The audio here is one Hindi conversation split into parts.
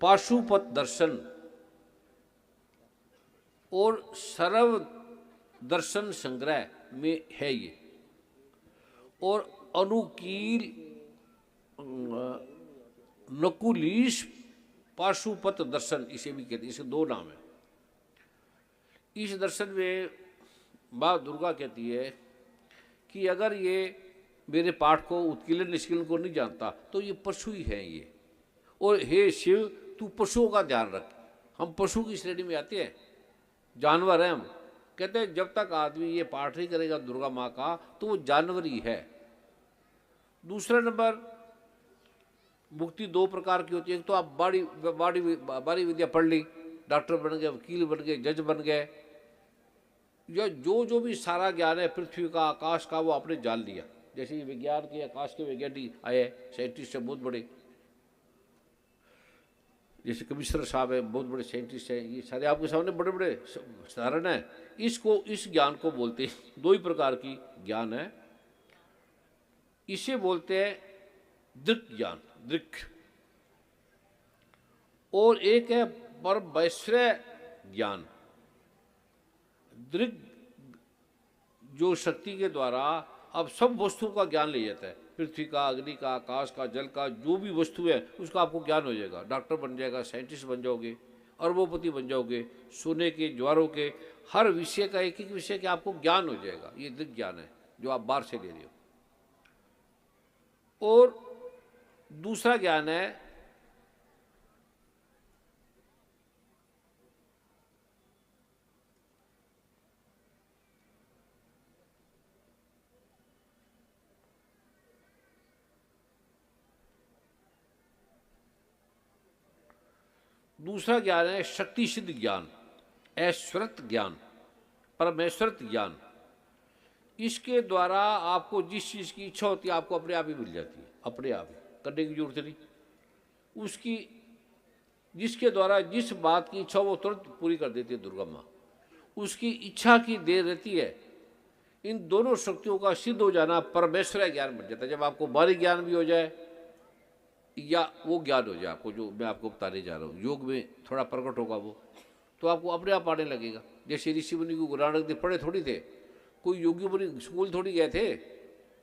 पाशुपत दर्शन और सर्व दर्शन संग्रह में है ये। और अनुकील नकुलीश पाशुपत दर्शन इसे भी कहते हैं, इसके दो नाम है। इस दर्शन में माँ दुर्गा कहती है कि अगर ये मेरे पाठ को उत्कीलन निष्कीलन को नहीं जानता तो ये पशु ही है ये, और हे शिव तू पशुओं का ध्यान रख। हम पशु की श्रेणी में आते हैं, जानवर हैं हम। कहते हैं जब तक आदमी ये पाठ नहीं करेगा दुर्गा माँ का तो वो जानवर ही है। दूसरा नंबर, मुक्ति दो प्रकार की होती है। एक तो आप बाड़ी विद्या पढ़ ली, डॉक्टर बन गए, वकील बन गए, जज बन गए, या जो भी सारा ज्ञान है पृथ्वी का आकाश का वो आपने जान लिया। जैसे विज्ञान के आकाश के वैज्ञानिक आए, साइंटिस्ट है बहुत बड़े, जैसे कमिश्नर साहब है, बहुत बड़े साइंटिस्ट हैं, ये सारे आपके सामने बड़े बड़े साधारण हैं। इस ज्ञान को बोलते हैं, दो ही प्रकार की ज्ञान है। इसे बोलते हैं दृक ज्ञान, दृक, और एक है परवैश्रय ज्ञान। दृक जो शक्ति के द्वारा अब सब वस्तुओं का ज्ञान ले जाता है, पृथ्वी का, अग्नि का, आकाश का, जल का, जो भी वस्तु है उसका आपको ज्ञान हो जाएगा। डॉक्टर बन जाएगा, साइंटिस्ट बन जाओगे, अरबोपति बन जाओगे, सोने के, ज्वारों के, हर विषय का, एक एक विषय का आपको ज्ञान हो जाएगा। ये दृक ज्ञान है जो आप बाहर से ले रहे हो। और दूसरा ज्ञान है शक्ति सिद्ध ज्ञान, ऐश्वर्त ज्ञान, परमेश्वरत ज्ञान। इसके द्वारा आपको जिस चीज़ की इच्छा होती है आपको अपने आप ही मिल जाती है, अपने आप ही, करने की जरूरत नहीं उसकी। जिसके द्वारा जिस बात की इच्छा वो तुरंत पूरी कर देती है दुर्गा माँ, उसकी इच्छा की देर रहती है। इन दोनों शक्तियों का सिद्ध हो जाना परमेश्वर ज्ञान बन जाता है। जब आपको बाहरी ज्ञान भी हो जाए या वो ज्ञान हो जाए आपको, जो मैं आपको बताने जा रहा हूँ, योग में थोड़ा प्रकट होगा वो, तो आपको अपने आप आने लगेगा। जैसे ऋषि मुनि को गुरु नानक देव पढ़े थोड़ी थे, कोई योगी मुनि स्कूल थोड़ी गए थे,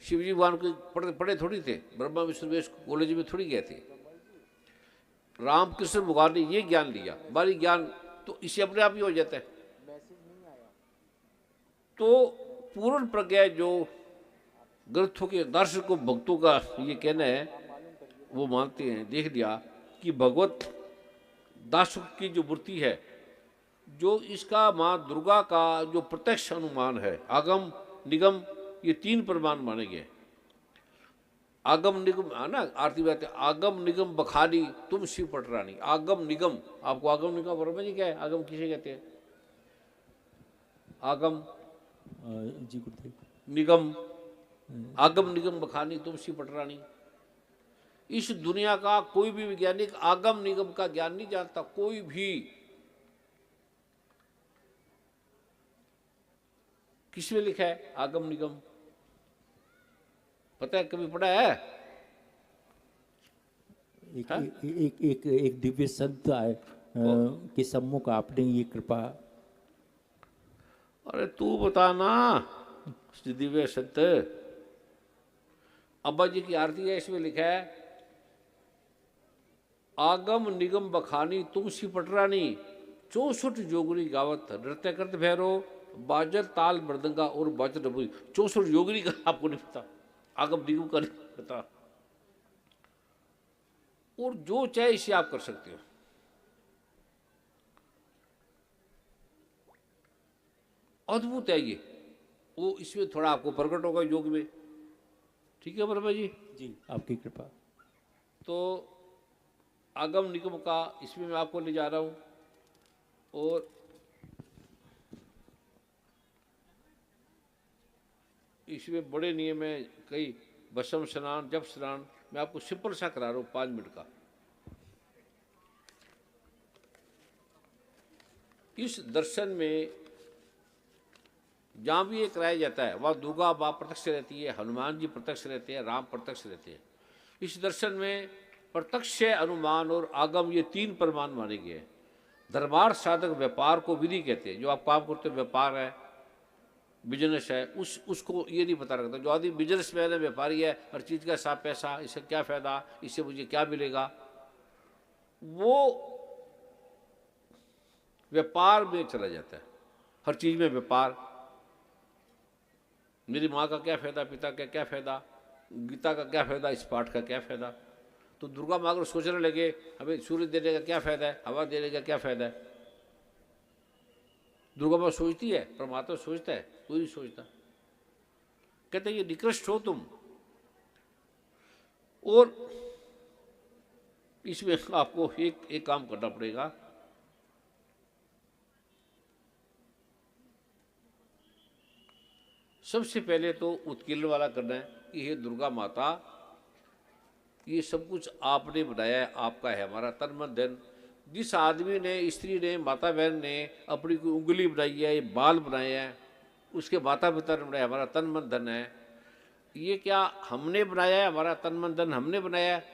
शिवजी भगवान को पढ़े थोड़ी थे, ब्रह्मा विष्णु कॉलेज में थोड़ी गए थे। रामकृष्ण भगवान ने ये ज्ञान लिया, बाहरी ज्ञान तो इसे अपने आप ही हो जाता है। तो पूर्ण प्रज्ञा जो ग्रंथों के दर्शकों भक्तों का ये कहना है, वो मानते हैं, देख लिया कि भगवत दास की जो मूर्ति है, जो इसका माँ दुर्गा का जो प्रत्यक्ष अनुमान है, आगम निगम, ये तीन प्रमाण माने गए। आगम निगम है ना, आरती बात है, आगम निगम बखानी तुम शिव पटरानी। आगम निगम, आपको आगम निगम बराबर जी क्या है? आगम किसे कहते हैं? आगम जी गुरुदेव, निगम, आगम निगम बखानी तुम शिव पटरानी। इस दुनिया का कोई भी वैज्ञानिक आगम निगम का ज्ञान नहीं जानता, कोई भी। किसमें लिखा है आगम निगम? पता है, कभी पढ़ा है? एक दिव्य संत आए के सम्मुख आपने ये कृपा। अरे तू बताना दिव्य संत। अब्बा जी की आरती है, इसमें लिखा है आगम निगम बखानी तुमसी पटरानी, 64 जोगनी गावत, नृत्य करत भैरो, बाजर ताल मृदंगा और बाजर डबुई। 64 जोगनी का आपको नहीं पता, आगम निगम का नहीं पता। और जो चाहे इसे आप कर सकते हो। अद्भुत है ये, वो इसमें थोड़ा आपको प्रकट होगा योग में। ठीक है ब्रह्मा जी? जी आपकी कृपा। तो आगम निगम का इसमें मैं आपको ले जा रहा हूँ। और इसमें बड़े नियम है, कई भस्म स्नान, जप स्नान। मैं आपको सिंपल सा करा रहा हूँ 5 मिनट का। इस दर्शन में जहाँ भी ये कराया जाता है वहाँ दुर्गा माँ प्रत्यक्ष रहती है, हनुमान जी प्रत्यक्ष रहते हैं, राम प्रत्यक्ष रहते हैं। इस दर्शन में प्रत्यक्ष, अनुमान और आगम, ये तीन प्रमाण माने गए हैं। धर्मार्थ साधक व्यापार को विधि कहते हैं। जो आप काम करते हो व्यापार है, बिजनेस है, उसको ये नहीं पता रखता। जो आदमी बिजनेसमैन है, व्यापारी है, हर चीज़ का हिसाब पैसा, इससे क्या फायदा, इससे मुझे क्या मिलेगा, वो व्यापार में चला जाता है। हर चीज़ में व्यापार। मेरी माँ का क्या फायदा, पिता का क्या फायदा, गीता का क्या फायदा, इस पाठ का क्या फायदा। तो दुर्गा माँ अगर सोचने लगे हमें सूर्य देने का क्या फायदा है, हवा देने का क्या फायदा है, दुर्गा माँ सोचती है, परमात्मा सोचता है, कोई नहीं सोचता। कहते ये निकृष्ट हो तुम। और इसमें आपको एक काम करना पड़ेगा। सबसे पहले तो उत्कीर्ण वाला करना है कि हे दुर्गा माता, ये सब कुछ आपने बनाया है, आपका है, हमारा तन मन धन। जिस आदमी ने, स्त्री ने, माता बहन ने अपनी कोई उंगली बनाई है, ये बाल बनाए हैं, उसके माता पिता ने बनाया, हमारा तन मन धन है। ये क्या हमने बनाया है? हमारा तन मन धन हमने बनाया है?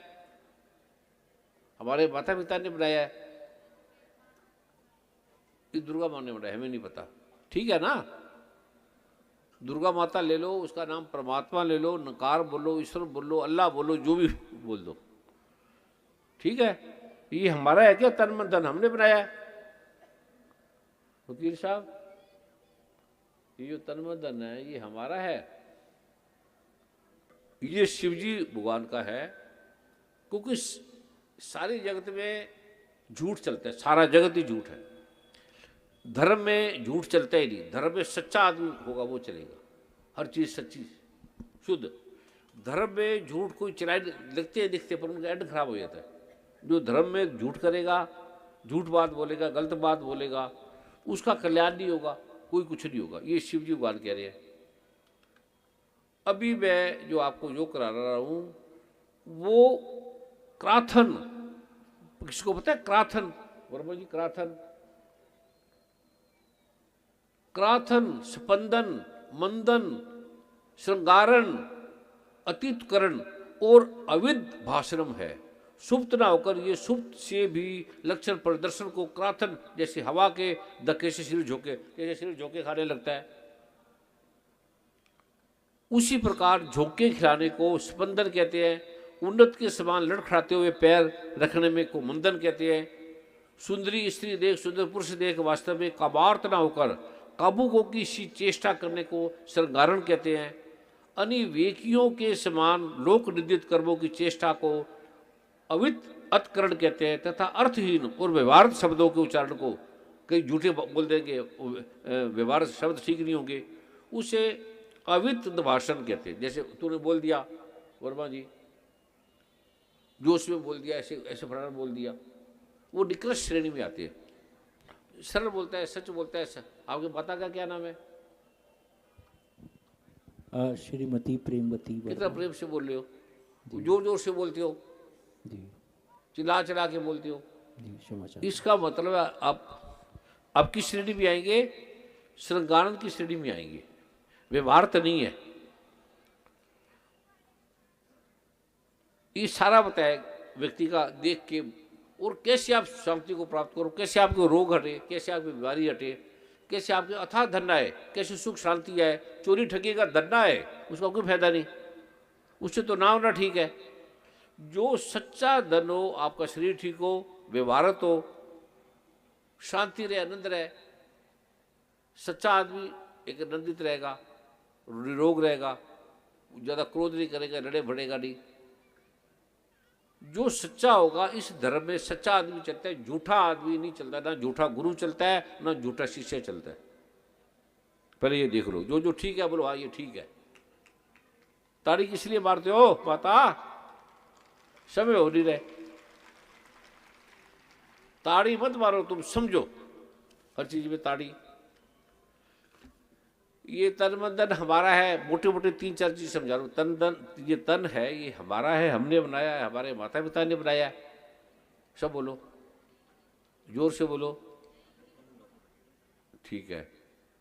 हमारे माता पिता ने बनाया है? ये दुर्गा माँ ने बनाया, हमें नहीं पता। ठीक है ना? दुर्गा माता ले लो, उसका नाम परमात्मा ले लो, नकार बोलो, ईश्वर बोलो, अल्लाह बोलो, जो भी बोल दो, ठीक है। ये हमारा है क्या? तन मन धन हमने बनाया है? वकील साहब, ये जो तन मन धन है ये हमारा है? ये शिवजी भगवान का है। क्योंकि सारी जगत में झूठ चलता है, सारा जगत ही झूठ है। धर्म में झूठ चलता ही नहीं। धर्म में सच्चा आदमी होगा वो चलेगा, हर चीज़ सच्ची शुद्ध। धर्म में झूठ कोई चलाए लिखते दिखते, पर उनका एंड खराब हो जाता है। जो धर्म में झूठ करेगा, झूठ बात बोलेगा, गलत बात बोलेगा, उसका कल्याण नहीं होगा, कोई कुछ नहीं होगा। ये शिव जी भगवान कह रहे हैं। अभी मैं जो आपको जो करा रहा हूँ वो क्राथन, किसको पता है क्राथन? वर्मा जी, क्राथन, क्राथन, स्पंदन, मंदन, श्रृंगारण, अतीतकरण और अविद भाषणम है। सुप्त ना होकर ये सुप्त से भी लक्षण प्रदर्शन को क्राथन, जैसे हवा के धक्के से सिर झोंके, जैसे सिर झोंके खाने लगता है, उसी प्रकार झोंके खिलाने को स्पंदन कहते हैं। उन्नत के समान लड़खड़ाते हुए पैर रखने में को मंदन कहते हैं। सुंदरी स्त्री देख, सुंदर पुरुष देख, वास्तव में काबार्त ना होकर काबू को की चेष्टा करने को श्रृंगारण कहते हैं। अनिवेकियों के समान लोक निंदित कर्मों की चेष्टा को अवित अतकरण कहते हैं। तथा अर्थहीन और व्यवहार शब्दों के उच्चारण को, कई झूठे बोल देंगे, व्यवहार शब्द ठीक नहीं होंगे, उसे अवित भाषण कहते हैं। जैसे तूने बोल दिया वर्मा जी, जोश में बोल दिया, ऐसे ऐसे फलाना बोल दिया, वो निकृष्ट श्रेणी में आते हैं। सरल बोलता है, सच बोलता है। आपके माता का क्या नाम है? श्रीमती प्रेमवती। कितना प्रेम से बोल रहे हो, जोर जोर से बोलते हो जी, चिल्ला चिल्ला के बोलते हो जी, समाचार। इसका मतलब है आप किस श्रेणी में आएंगे? श्रृंगारण की श्रेणी में आएंगे, व्यवहार तो नहीं है। ये सारा बताया व्यक्ति का देख के, और कैसे आप शांति को प्राप्त करो, कैसे आपके रोग हटे, कैसे आपकी बीमारी हटे, कैसे आपके अथाह धन्ना है, कैसे सुख शांति है। चोरी ठगी का धन्ना है, उसका कोई फायदा नहीं, उससे तो ना होना ठीक है। जो सच्चा धन हो, आपका शरीर ठीक हो, व्यवहारत हो, शांति रहे, आनंद रहे, सच्चा आदमी एक आनंदित रहेगा, निरोग रहेगा, ज़्यादा क्रोध नहीं करेगा, लड़े भड़ेगा नहीं। जो सच्चा होगा, इस धर्म में सच्चा आदमी चलता है, झूठा आदमी नहीं चलता। ना झूठा गुरु चलता है, ना झूठा शिष्य चलता है। पहले ये देख लो, जो जो ठीक है बोलो हाँ ये ठीक है। ताड़ी किस लिए मारते हो माता? समय हो नहीं रहे, ताड़ी मत मारो, तुम समझो हर चीज में ताड़ी। ये तन मन धन हमारा है, मोटे मोटे 3-4 चीज समझा रहा हूं। तन धन, ये तन है, ये हमारा है, हमने बनाया है, हमारे माता पिता ने बनाया है। सब बोलो, जोर से बोलो, ठीक है।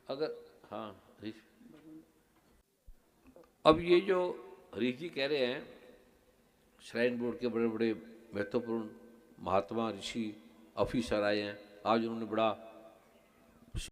अगर हाँ हरीश, अब ये जो हरीश जी कह रहे हैं, श्राइन बोर्ड के बड़े बड़े महत्वपूर्ण महात्मा ऋषि ऑफिसर आए हैं, आज उन्होंने बड़ा